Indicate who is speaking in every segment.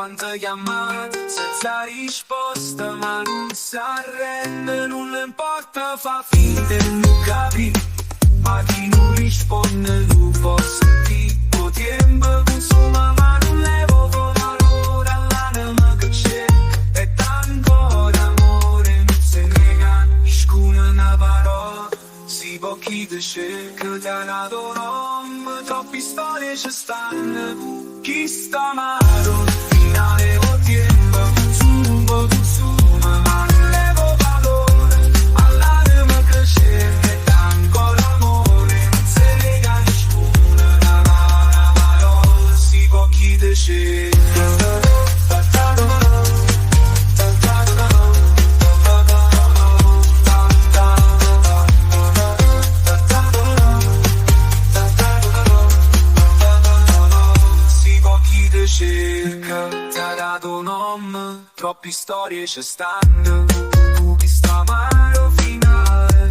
Speaker 1: quante chiamate senza risposta, ma non si arrende, non le importa, fa finta e non capì. Ma chi non risponde non può sentire, o tempo consuma ma non levo valore all'anima che c'è. E tanto d'amore non si nega, scuna una parola, si può chiedere che ti ha dato nome. Troppi storie ci stanno, chi sta amaro, finale o tempo consuma, ma non levo valore all'anima che c'è. E tanto d'amore non si nega, scuna una parola, si può chiedere. Cerca, ti ha dato un nome, troppe storie ci stanno, tu chi sta amaro finale,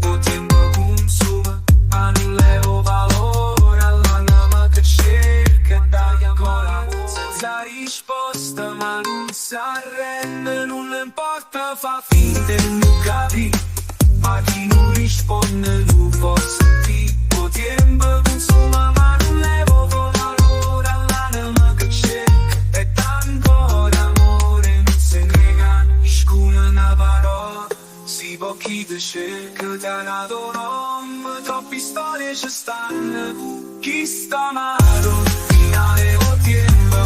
Speaker 1: o tempo consuma, ma non levo valore all'anima che cerca, dai ancora senza risposta, ma non si arrende, non le importa, fa finta e non capì, ma chi non risponde non può sentire, o tempo consuma, ma non levo valore. Chi dice che ti ha dato nome, troppe storie ci stanno, chi sta amaro, finale o tempo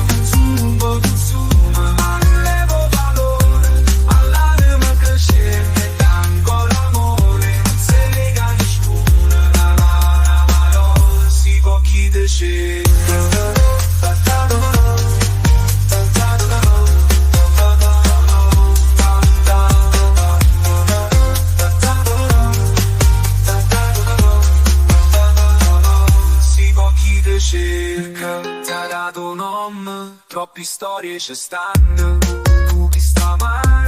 Speaker 1: consuma, ma non levo valore all'anima che c'è. E tanto l'amore non si nega, nessuno una parola, si può chiedere. Cerca, ti ha dato un nome, troppe storie ci stanno, tu chi sta amaro.